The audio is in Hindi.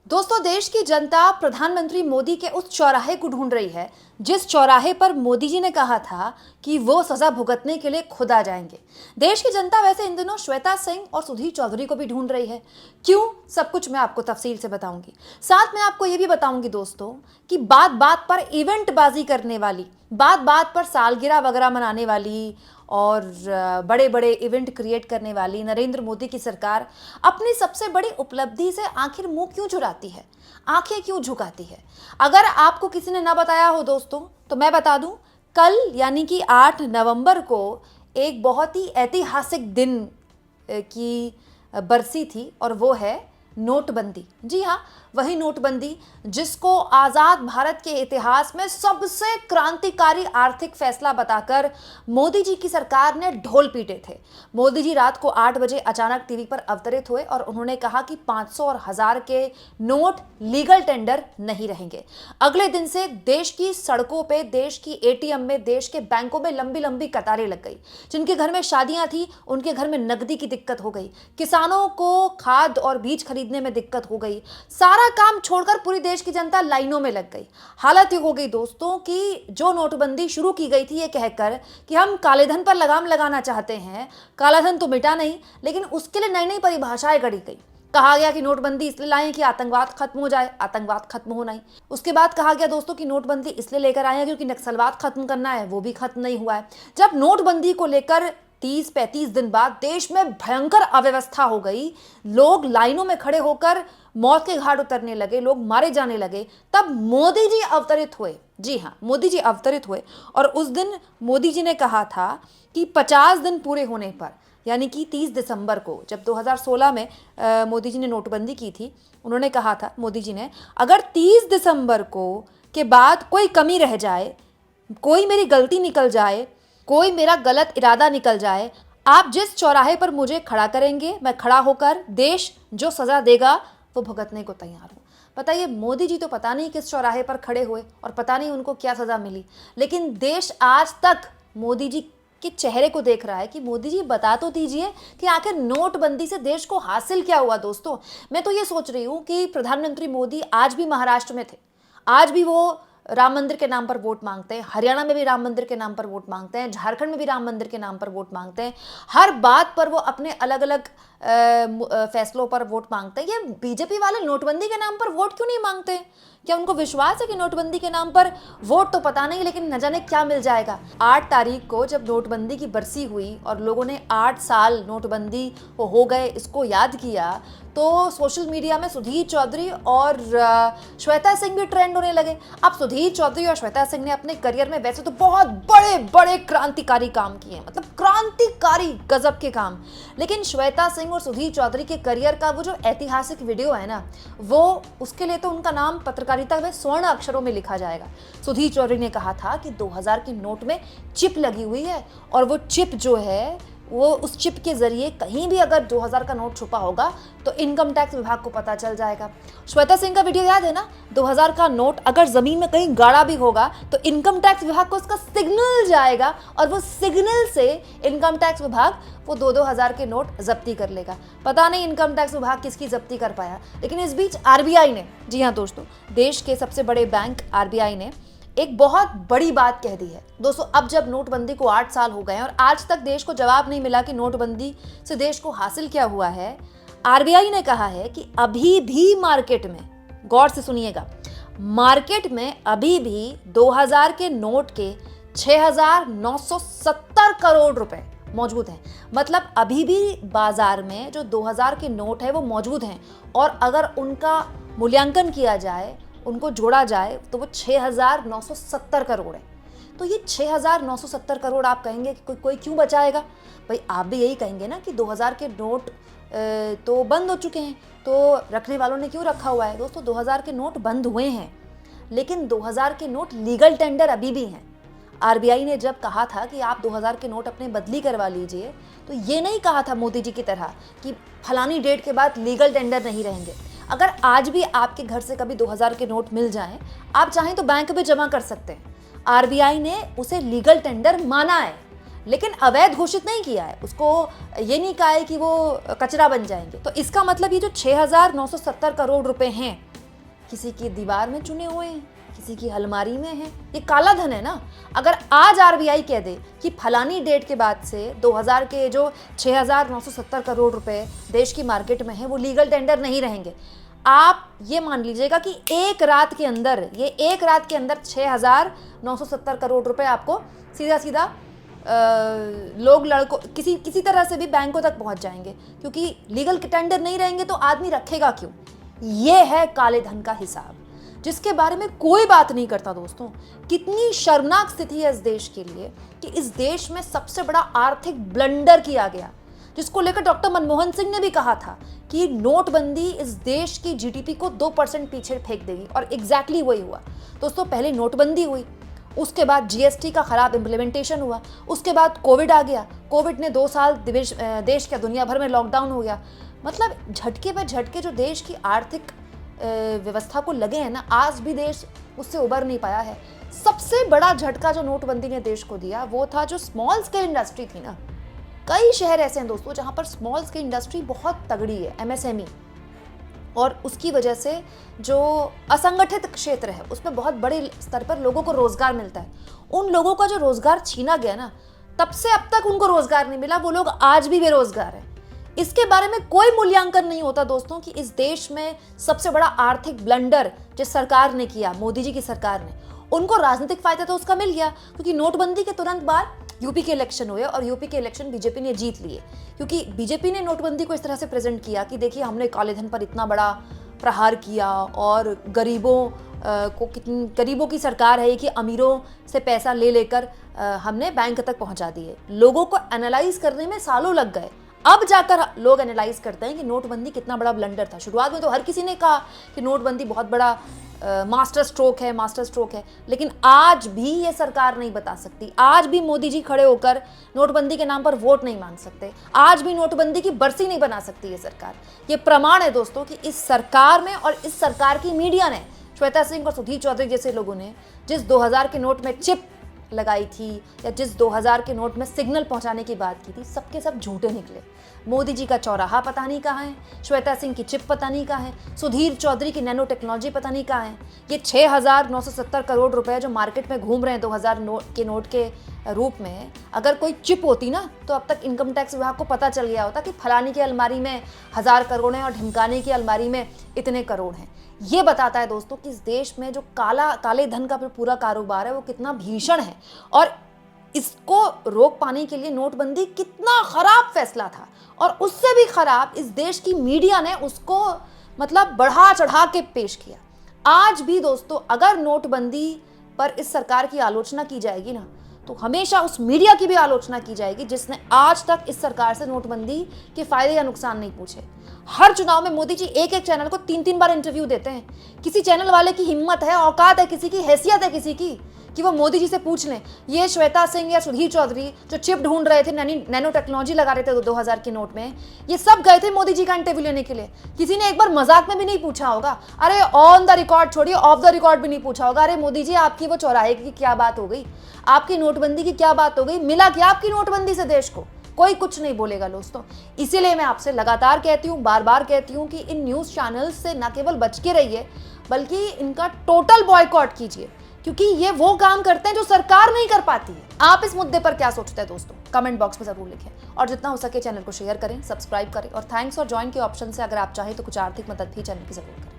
दोस्तों, देश की जनता प्रधानमंत्री मोदी के उस चौराहे को ढूंढ रही है जिस चौराहे पर मोदी जी ने कहा था कि वो सजा भुगतने के लिए खुद आ जाएंगे। देश की जनता वैसे इन दिनों श्वेता सिंह और सुधीर चौधरी को भी ढूंढ रही है। क्यों, सब कुछ मैं आपको तफसील से बताऊंगी। साथ में आपको ये भी बताऊंगी दोस्तों कि बात बात पर इवेंट बाजी करने वाली, बात बात पर सालगिरह वगैरह मनाने वाली और बड़े बड़े इवेंट क्रिएट करने वाली नरेंद्र मोदी की सरकार अपनी सबसे बड़ी उपलब्धि से आखिर मुंह क्यों चुराती है, आंखें क्यों झुकाती है। अगर आपको किसी ने ना बताया हो दोस्तों, तो मैं बता दूं, कल यानी कि 8 नवंबर को एक बहुत ही ऐतिहासिक दिन की बरसी थी और वो है नोटबंदी। जी हाँ, वही नोटबंदी जिसको आज़ाद भारत के इतिहास में सबसे क्रांतिकारी आर्थिक फैसला बताकर मोदी जी की सरकार ने ढोल पीटे थे। मोदी जी रात को 8 बजे अचानक टीवी पर अवतरित हुए और उन्होंने कहा कि 500 और 1000 के नोट लीगल टेंडर नहीं रहेंगे। अगले दिन से देश की सड़कों पे, देश की एटीएम में, देश के बैंकों में लंबी लंबी कतारें लग गई। जिनके घर में शादियां थी उनके घर में नकदी की दिक्कत हो गई, किसानों को खाद और बीज खरीदने में दिक्कत हो गई। सारा काम छोड़कर पूरी देश की जनता लाइनों में लग गई। हालत ये हो गई दोस्तों कि जो नोटबंदी शुरू की गई थी ये कहकर कि हम काले धन पर लगाम लगाना चाहते हैं, काला धन तो मिटा नहीं, लेकिन उसके लिए नई नई परिभाषाएं गढ़ी गई। कहा गया कि नोटबंदी इसलिए लाएं कि आतंकवाद खत्म हो जाए, आतंकवाद खत्म होना ही। उसके बाद कहा गया दोस्तों कि नोटबंदी इसलिए लेकर आए हैं क्योंकि नक्सलवाद खत्म करना है, वो भी खत्म नहीं हुआ है। जब नोटबंदी को लेकर 30-35 दिन बाद देश में भयंकर अव्यवस्था हो गई, लोग लाइनों में खड़े होकर मौत के घाट उतरने लगे, लोग मारे जाने लगे, तब मोदी जी अवतरित हुए। जी हाँ, मोदी जी अवतरित हुए और उस दिन मोदी जी ने कहा था कि 50 दिन पूरे होने पर, यानी कि 30 दिसंबर को, जब 2016 में मोदी जी ने नोटबंदी की थी, उन्होंने कहा था मोदी जी ने, अगर 30 दिसंबर को के बाद कोई कमी रह जाए, कोई मेरी गलती निकल जाए, कोई मेरा गलत इरादा निकल जाए, आप जिस चौराहे पर मुझे खड़ा करेंगे, मैं खड़ा होकर देश जो सज़ा देगा वो भुगतने को तैयार हूँ। बताइए, मोदी जी तो पता नहीं किस चौराहे पर खड़े हुए और पता नहीं उनको क्या सज़ा मिली, लेकिन देश आज तक मोदी जी के चेहरे को देख रहा है कि मोदी जी बता तो दीजिए कि आखिर नोटबंदी से देश को हासिल क्या हुआ। दोस्तों, मैं तो ये सोच रही हूँ कि प्रधानमंत्री मोदी आज भी महाराष्ट्र में थे, आज भी वो राम मंदिर के नाम पर वोट मांगते हैं, हरियाणा में भी राम मंदिर के नाम पर वोट मांगते हैं, झारखंड में भी राम मंदिर के नाम पर वोट मांगते हैं। हर बात पर वो अपने अलग अलग फैसलों पर वोट मांगते हैं। ये बीजेपी वाले नोटबंदी के नाम पर वोट क्यों नहीं मांगते? क्या उनको विश्वास है कि नोटबंदी के नाम पर वोट तो पता नहीं, लेकिन न जाने क्या मिल जाएगा। 8 तारीख को जब नोटबंदी की बरसी हुई और लोगों ने 8 साल नोटबंदी हो गए इसको याद किया, तो सोशल मीडिया में सुधीर चौधरी और श्वेता सिंह भी ट्रेंड होने लगे। अब सुधीर चौधरी और श्वेता सिंह ने अपने करियर में वैसे तो बहुत बड़े बड़े क्रांतिकारी काम किए हैं, मतलब क्रांतिकारी गजब के काम, लेकिन श्वेता सिंह और सुधीर चौधरी के करियर का वो जो ऐतिहासिक वीडियो है ना, वो उसके लिए तो उनका नाम पत्रकारिता में स्वर्ण अक्षरों में लिखा जाएगा। सुधीर चौधरी ने कहा था कि 2000 के नोट में चिप लगी हुई है और वो चिप जो है वो उस चिप के जरिए कहीं भी अगर 2000 का नोट छुपा होगा तो इनकम टैक्स विभाग को पता चल जाएगा। श्वेता सिंह का वीडियो याद है ना, 2000 का नोट अगर जमीन में कहीं गाड़ा भी होगा तो इनकम टैक्स विभाग को उसका सिग्नल जाएगा और वो सिग्नल से इनकम टैक्स विभाग वो 2-2 हज़ार के नोट जब्ती कर लेगा। पता नहीं इनकम टैक्स विभाग किसकी जब्ती कर पाया, लेकिन इस बीच आरबीआई ने, जी हाँ दोस्तों, देश के सबसे बड़े बैंक आरबीआई ने एक बहुत बड़ी बात कह दी है। दोस्तों, अब जब नोटबंदी को 8 साल हो गए हैं और आज तक देश को जवाब नहीं मिला कि नोटबंदी से देश को हासिल क्या हुआ है, आरबीआई ने कहा है कि अभी भी मार्केट में, गौर से सुनिएगा, मार्केट में अभी भी 2000 के नोट के 6970 करोड़ रुपए मौजूद हैं। मतलब अभी भी बाजार में जो 2000 के नोट है वो मौजूद हैं और अगर उनका मूल्यांकन किया जाए, उनको जोड़ा जाए, तो वो 6970 करोड़ है। तो ये 6970 करोड़ आप कहेंगे कि कोई क्यों बचाएगा? भाई आप भी यही कहेंगे ना कि 2000 के नोट तो बंद हो चुके हैं, तो रखने वालों ने क्यों रखा हुआ है? दोस्तों, 2000 के नोट बंद हुए हैं, लेकिन 2000 के नोट लीगल टेंडर अभी भी हैं। आरबीआई ने जब कहा था कि आप 2000 के नोट अपने बदली करवा लीजिए, तो ये नहीं कहा था मोदी जी की तरह कि फलानी डेट के बाद लीगल टेंडर नहीं रहेंगे। अगर आज भी आपके घर से कभी 2000 के नोट मिल जाएं, आप चाहें तो बैंक में जमा कर सकते हैं। आरबीआई ने उसे लीगल टेंडर माना है, लेकिन अवैध घोषित नहीं किया है, उसको ये नहीं कहा है कि वो कचरा बन जाएंगे। तो इसका मतलब ये जो 6970 करोड़ रुपए हैं, किसी की दीवार में चुने हुए हैं, किसी की अलमारी में है। ये काला धन है ना। अगर आज आरबीआई कह दे कि फलानी डेट के बाद से 2000 के जो 6,970 करोड़ रुपए देश की मार्केट में है वो लीगल टेंडर नहीं रहेंगे, आप ये मान लीजिएगा कि एक रात के अंदर 6,970 करोड़ रुपए आपको सीधा सीधा लोग लड़कों किसी तरह से भी बैंकों तक पहुंच जाएंगे, क्योंकि लीगल टेंडर नहीं रहेंगे तो आदमी रखेगा क्यों। ये है काले धन का हिसाब, जिसके बारे में कोई बात नहीं करता दोस्तों। कितनी शर्मनाक स्थिति है इस देश के लिए कि इस देश में सबसे बड़ा आर्थिक ब्लंडर किया गया, जिसको लेकर डॉक्टर मनमोहन सिंह ने भी कहा था कि नोटबंदी इस देश की जीडीपी को 2% पीछे फेंक देगी, और एग्जैक्टली वही हुआ दोस्तों। पहले नोटबंदी हुई, उसके बाद जीएसटी का खराब इम्प्लीमेंटेशन हुआ, उसके बाद कोविड आ गया। कोविड ने 2 साल देश का दुनिया भर में लॉकडाउन हो गया। मतलब झटके पे झटके जो देश की आर्थिक व्यवस्था को लगे हैं ना, आज भी देश उससे उबर नहीं पाया है। सबसे बड़ा झटका जो नोटबंदी ने देश को दिया वो था जो स्मॉल स्केल इंडस्ट्री थी ना। कई शहर ऐसे हैं दोस्तों जहां पर स्मॉल स्केल इंडस्ट्री बहुत तगड़ी है, एमएसएमई, और उसकी वजह से जो असंगठित क्षेत्र है उसमें बहुत बड़े स्तर पर लोगों को रोजगार मिलता है। उन लोगों का जो रोजगार छीना गया ना, तब से अब तक उनको रोजगार नहीं मिला, वो लोग आज भी बेरोजगार हैं। इसके बारे में कोई मूल्यांकन नहीं होता दोस्तों कि इस देश में सबसे बड़ा आर्थिक ब्लंडर जिस सरकार ने किया, मोदी जी की सरकार ने, उनको राजनीतिक फायदा तो उसका मिल गया, क्योंकि नोटबंदी के तुरंत बाद यूपी के इलेक्शन हुए और यूपी के इलेक्शन बीजेपी ने जीत लिए, क्योंकि बीजेपी ने नोटबंदी को इस तरह से प्रेजेंट किया कि देखिए हमने काले धन पर इतना बड़ा प्रहार किया और गरीबों की सरकार है कि अमीरों से पैसा ले लेकर हमने बैंक तक पहुंचा दिए। लोगों को एनालाइज करने में सालों लग गए, अब जाकर लोग एनालाइज करते हैं कि नोटबंदी कितना बड़ा ब्लंडर था। शुरुआत में तो हर किसी ने कहा कि नोटबंदी बहुत बड़ा मास्टर स्ट्रोक है, लेकिन आज भी ये सरकार नहीं बता सकती। आज भी मोदी जी खड़े होकर नोटबंदी के नाम पर वोट नहीं मांग सकते। आज भी नोटबंदी की बरसी नहीं बना सकती ये सरकार। ये प्रमाण है दोस्तों कि इस सरकार में और इस सरकार की मीडिया ने, श्वेता सिंह और सुधीर चौधरी जैसे लोगों ने जिस 2000 के नोट में चिप लगाई थी या जिस 2000 के नोट में सिग्नल पहुंचाने की बात की थी, सबके सब झूठे निकले। मोदी जी का चौराहा पता नहीं कहाँ है, श्वेता सिंह की चिप पता नहीं कहाँ है, सुधीर चौधरी की नैनो टेक्नोलॉजी पता नहीं कहाँ है। ये 6,970 करोड़ रुपए जो मार्केट में घूम रहे हैं 2000 के नोट के रूप में, अगर कोई चिप होती ना तो अब तक इनकम टैक्स विभाग को पता चल गया होता कि फलानी की अलमारी में 1000 करोड़ हैं और ढिमकाने की अलमारी में इतने करोड़ हैं। ये बताता है दोस्तों कि इस देश में जो काले धन का पूरा कारोबार है वो कितना भीषण है, और इसको रोक पाने के लिए नोटबंदी कितना खराब फैसला था, और उससे भी खराब इस देश की मीडिया ने उसको मतलब बढ़ा चढ़ा के पेश किया। आज भी दोस्तों अगर नोटबंदी पर इस सरकार की आलोचना की जाएगी ना, तो हमेशा उस मीडिया की भी आलोचना की जाएगी जिसने आज तक इस सरकार से नोटबंदी के फायदे या नुकसान नहीं पूछे। हर चुनाव में मोदी जी एक चैनल को 3-3 बार इंटरव्यू देते हैं। किसी चैनल वाले की हिम्मत है, औकात है, किसी की हैसियत है किसी की कि वो मोदी जी से पूछ लें, ये श्वेता सिंह या सुधीर चौधरी जो चिप ढूंढ रहे थे, नैनो टेक्नोलॉजी लगा रहे थे 2000 के नोट में, ये सब गए थे मोदी जी का इंटरव्यू लेने के लिए। किसी ने एक बार मजाक में भी नहीं पूछा होगा, अरे ऑन द रिकॉर्ड छोड़िए, ऑफ द रिकॉर्ड भी नहीं पूछा होगा, अरे मोदी जी आपकी वो चौराहे की क्या बात हो गई, आपकी नोटबंदी की क्या बात हो गई, मिला क्या आपकी नोटबंदी से देश को? कोई कुछ नहीं बोलेगा दोस्तों। इसीलिए मैं आपसे लगातार कहती हूँ, बार बार कहती हूँ कि इन न्यूज़ चैनल्स से न केवल बच के रहिए बल्कि इनका टोटल बॉयकॉट कीजिए, क्योंकि ये वो काम करते हैं जो सरकार नहीं कर पाती है। आप इस मुद्दे पर क्या सोचते हैं दोस्तों, कमेंट बॉक्स में जरूर लिखें, और जितना हो सके चैनल को शेयर करें, सब्सक्राइब करें, और थैंक्स और ज्वाइन के ऑप्शन से अगर आप चाहें तो कुछ आर्थिक मदद भी चैनल की जरूर करें।